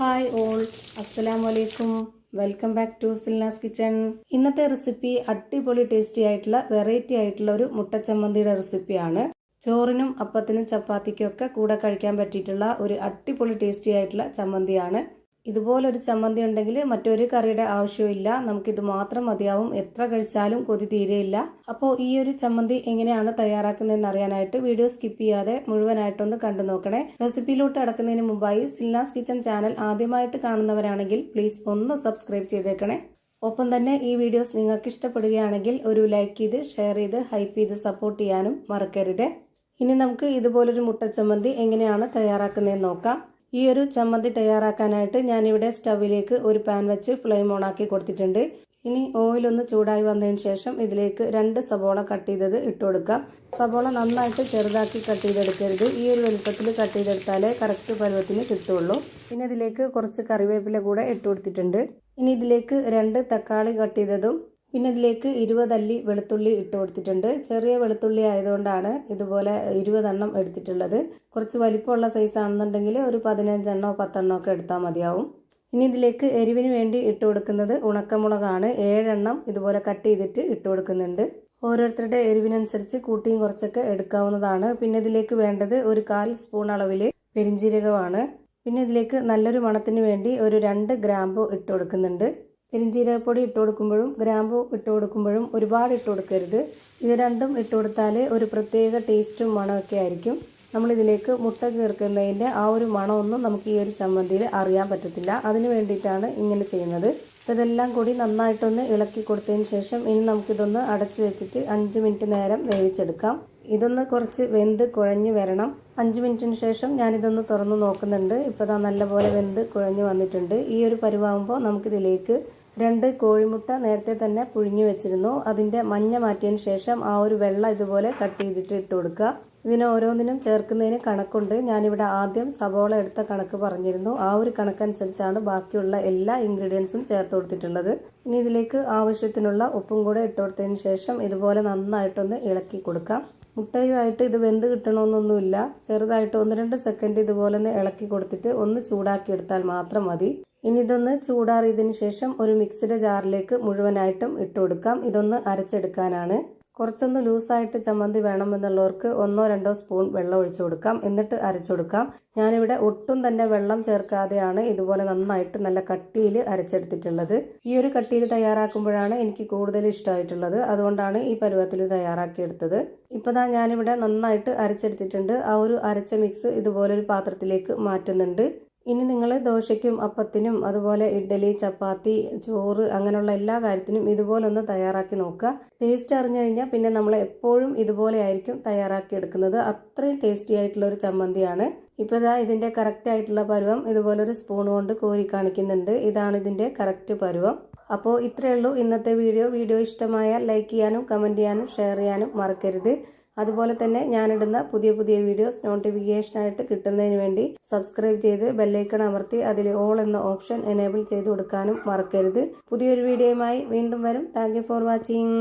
Hi all, അസ്സലാമു അലൈക്കും. Welcome back to Silna's kitchen. ഇന്നത്തെ റെസിപ്പി അടിപൊളി ടേസ്റ്റി ആയിട്ടുള്ള വെറൈറ്റി ആയിട്ടുള്ള ഒരു മുട്ടച്ചമ്മന്തിയുടെ റെസിപ്പിയാണ്. ചോറിനും അപ്പത്തിനും ചപ്പാത്തിക്കും ഒക്കെ കൂടെ കഴിക്കാൻ പറ്റിയിട്ടുള്ള ഒരു അടിപൊളി ടേസ്റ്റി ആയിട്ടുള്ള ചമ്മന്തിയാണ്. ഇതുപോലൊരു ചമ്മന്തി ഉണ്ടെങ്കിൽ മറ്റൊരു കറിയുടെ ആവശ്യമില്ല. നമുക്കിത് മാത്രം മതിയാവും. എത്ര കഴിച്ചാലും കൊതി തീരെയില്ല. അപ്പോൾ ഈ ഒരു ചമ്മന്തി എങ്ങനെയാണ് തയ്യാറാക്കുന്നതെന്ന് അറിയാനായിട്ട് വീഡിയോ സ്കിപ്പ് ചെയ്യാതെ മുഴുവനായിട്ടൊന്ന് കണ്ടു നോക്കണേ. റെസിപ്പിയിലോട്ട് കടക്കുന്നതിന് മുമ്പായി സിൽനാസ് കിച്ചൺ ചാനൽ ആദ്യമായിട്ട് കാണുന്നവരാണെങ്കിൽ പ്ലീസ് ഒന്ന് സബ്സ്ക്രൈബ് ചെയ്തേക്കണേ. ഒപ്പം തന്നെ ഈ വീഡിയോസ് നിങ്ങൾക്ക് ഇഷ്ടപ്പെടുകയാണെങ്കിൽ ഒരു ലൈക്ക് ചെയ്ത് ഷെയർ ചെയ്ത് ഹൈപ്പ് ചെയ്ത് സപ്പോർട്ട് ചെയ്യാനും മറക്കരുത്. ഇനി നമുക്ക് ഇതുപോലൊരു മുട്ടച്ചമ്മന്തി എങ്ങനെയാണ് തയ്യാറാക്കുന്നതെന്ന് നോക്കാം. ഈ ഒരു ചമ്മന്തി തയ്യാറാക്കാനായിട്ട് ഞാനിവിടെ സ്റ്റവിലേക്ക് ഒരു പാൻ വെച്ച് ഫ്ലെയിം ഓൺ ആക്കി കൊടുത്തിട്ടുണ്ട്. ഇനി ഓയിലൊന്ന് ചൂടായി വന്നതിന് ശേഷം ഇതിലേക്ക് 2 സബോള കട്ട് ചെയ്തത് ഇട്ട് കൊടുക്കാം. സബോള നന്നായിട്ട് ചെറുതാക്കി കട്ട് ചെയ്തെടുക്കരുത്. ഈ ഒരു വലുപ്പത്തിൽ കട്ട് ചെയ്തെടുത്താലേ കറക്റ്റ് പരുവത്തിന് കിട്ടുള്ളൂ. പിന്നെ ഇതിലേക്ക് കുറച്ച് കറിവേപ്പില കൂടെ ഇട്ട് കൊടുത്തിട്ടുണ്ട്. ഇനി ഇതിലേക്ക് 2 തക്കാളി കട്ട് ചെയ്തതും പിന്നെ ഇതിലേക്ക് 20 അല്ലി വെളുത്തുള്ളി ഇട്ട് കൊടുത്തിട്ടുണ്ട്. ചെറിയ വെളുത്തുള്ളി ആയതുകൊണ്ടാണ് ഇതുപോലെ 20 എണ്ണം എടുത്തിട്ടുള്ളത്. കുറച്ച് വലിപ്പമുള്ള സൈസ് ആണെന്നുണ്ടെങ്കിൽ ഒരു 15 എണ്ണോ 10 എണ്ണോ ഒക്കെ എടുത്താൽ മതിയാവും. ഇനി ഇതിലേക്ക് എരിവിന് വേണ്ടി ഇട്ട് കൊടുക്കുന്നത് ഉണക്കമുളകാണ്. 7 എണ്ണം ഇതുപോലെ കട്ട് ചെയ്തിട്ട് ഇട്ട് കൊടുക്കുന്നുണ്ട്. ഓരോരുത്തരുടെ എരിവിനനുസരിച്ച് കൂട്ടിയും കുറച്ചൊക്കെ എടുക്കാവുന്നതാണ്. പിന്നെ ഇതിലേക്ക് വേണ്ടത് ഒരു 1/4 സ്പൂൺ അളവിൽ പെരിഞ്ജീരകമാണ്. പിന്നെ ഇതിലേക്ക് നല്ലൊരു മണത്തിന് വേണ്ടി ഒരു 2 ഗ്രാമ്പു ഇട്ട് കൊടുക്കുന്നുണ്ട്. പെരിഞ്ജീരകപ്പൊടി ഇട്ട് കൊടുക്കുമ്പോഴും ഗ്രാമ്പു ഇട്ട് കൊടുക്കുമ്പോഴും ഒരുപാട് ഇട്ട് കൊടുക്കരുത്. ഇത് രണ്ടും ഇട്ട് കൊടുത്താൽ ഒരു പ്രത്യേക ടേസ്റ്റും മണമൊക്കെ ആയിരിക്കും. നമ്മളിതിലേക്ക് മുട്ട ചേർക്കുന്നതിൻ്റെ ആ ഒരു മണമൊന്നും നമുക്ക് ഈ ഒരു ചമ്മന്തിയിൽ അറിയാൻ പറ്റത്തില്ല. അതിന് വേണ്ടിയിട്ടാണ് ഇങ്ങനെ ചെയ്യുന്നത്. ഇതെല്ലാം കൂടി നന്നായിട്ടൊന്ന് ഇളക്കി കൊടുത്തതിന് ശേഷം ഇനി നമുക്കിതൊന്ന് അടച്ചു വെച്ചിട്ട് 5 മിനിറ്റ് നേരം വേവിച്ചെടുക്കാം. ഇതൊന്ന് കുറച്ച് വെന്ത് കുഴഞ്ഞ് വരണം. 5 മിനിറ്റിന് ശേഷം ഞാനിതൊന്ന് തുറന്ന് നോക്കുന്നുണ്ട്. ഇപ്പോൾ ഇതാ നല്ലപോലെ വെന്ത് കുഴഞ്ഞ് വന്നിട്ടുണ്ട്. ഈ ഒരു പരുവാകുമ്പോൾ നമുക്കിതിലേക്ക് 2 കോഴിമുട്ട നേരത്തെ തന്നെ പുഴുങ്ങി വെച്ചിരുന്നു. അതിൻ്റെ മഞ്ഞ മാറ്റിയതിന് ശേഷം ആ ഒരു വെള്ളം ഇതുപോലെ കട്ട് ചെയ്തിട്ട് ഇട്ട് കൊടുക്കുക. ഇതിന് ഓരോന്നിനും ചേർക്കുന്നതിന് കണക്കുണ്ട്. ഞാനിവിടെ ആദ്യം സബോള എടുത്ത കണക്ക് പറഞ്ഞിരുന്നു. ആ ഒരു കണക്കനുസരിച്ചാണ് ബാക്കിയുള്ള എല്ലാ ഇൻഗ്രീഡിയൻസും ചേർത്ത് കൊടുത്തിട്ടുള്ളത്. ഇനി ഇതിലേക്ക് ആവശ്യത്തിനുള്ള ഉപ്പും കൂടെ ഇട്ട് കൊടുത്തതിന് ശേഷം ഇതുപോലെ നന്നായിട്ടൊന്ന് ഇളക്കി കൊടുക്കാം. മുട്ടയുമായിട്ട് ഇത് വെന്ത് കിട്ടണമെന്നൊന്നുമില്ല. ചെറുതായിട്ട് 1-2 സെക്കൻഡ് ഇതുപോലെ ഒന്ന് ഇളക്കി കൊടുത്തിട്ട് ഒന്ന് ചൂടാക്കി എടുത്താൽ മാത്രം മതി. ഇനി ഇതൊന്ന് ചൂടാറിയതിന് ശേഷം ഒരു മിക്സിയുടെ ജാറിലേക്ക് മുഴുവനായിട്ടും ഇട്ട് കൊടുക്കാം. ഇതൊന്ന് അരച്ചെടുക്കാനാണ്. കുറച്ചൊന്ന് ലൂസായിട്ട് ചമ്മന്തി വേണമെന്നുള്ളവർക്ക് 1-2 സ്പൂൺ വെള്ളം ഒഴിച്ചു കൊടുക്കാം. എന്നിട്ട് അരച്ചു കൊടുക്കാം. ഞാനിവിടെ ഒട്ടും തന്നെ വെള്ളം ചേർക്കാതെയാണ് ഇതുപോലെ നന്നായിട്ട് നല്ല കട്ടിയിൽ അരച്ചെടുത്തിട്ടുള്ളത്. ഈ ഒരു കട്ടിയിൽ തയ്യാറാക്കുമ്പോഴാണ് എനിക്ക് കൂടുതൽ ഇഷ്ടമായിട്ടുള്ളത്. അതുകൊണ്ടാണ് ഈ പരുവത്തിൽ തയ്യാറാക്കിയെടുത്തത്. ഇപ്പോൾ ഞാനിവിടെ നന്നായിട്ട് അരച്ചെടുത്തിട്ടുണ്ട്. ആ ഒരു അരച്ച മിക്സ് ഇതുപോലൊരു പാത്രത്തിലേക്ക് മാറ്റുന്നുണ്ട്. ഇനി നിങ്ങൾ ദോശയ്ക്കും അപ്പത്തിനും അതുപോലെ ഇഡ്ഡലി, ചപ്പാത്തി, ചോറ് അങ്ങനെയുള്ള എല്ലാ കാര്യത്തിനും ഇതുപോലെ ഒന്ന് തയ്യാറാക്കി നോക്കുക. ടേസ്റ്റ് അറിഞ്ഞു കഴിഞ്ഞാൽ പിന്നെ നമ്മൾ എപ്പോഴും ഇതുപോലെ ആയിരിക്കും തയ്യാറാക്കി എടുക്കുന്നത്. അത്രയും ടേസ്റ്റി ആയിട്ടുള്ള ഒരു ചമ്മന്തിയാണ്. ഇപ്പോൾ ഇതിൻ്റെ കറക്റ്റ് ആയിട്ടുള്ള പരുവം ഇതുപോലൊരു സ്പൂൺ കൊണ്ട് കോരി കാണിക്കുന്നുണ്ട്. ഇതാണ് ഇതിൻ്റെ കറക്റ്റ് പരുവം. അപ്പോൾ ഇത്രയേ ഉള്ളൂ ഇന്നത്തെ വീഡിയോ ഇഷ്ടമായാൽ ലൈക്ക് ചെയ്യാനും കമൻറ്റ് ചെയ്യാനും ഷെയർ ചെയ്യാനും മറക്കരുത്. അതുപോലെ തന്നെ ഞാനിടുന്ന പുതിയ വീഡിയോസ് നോട്ടിഫിക്കേഷനായിട്ട് കിട്ടുന്നതിന് വേണ്ടി സബ്സ്ക്രൈബ് ചെയ്ത് ബെല്ലൈക്കൺ അമർത്തി അതിൽ ഓൾ എന്ന ഓപ്ഷൻ എനേബിൾ ചെയ്ത് കൊടുക്കാനും മറക്കരുത്. പുതിയൊരു വീഡിയോയുമായി വീണ്ടും വരും. Thank you for watching.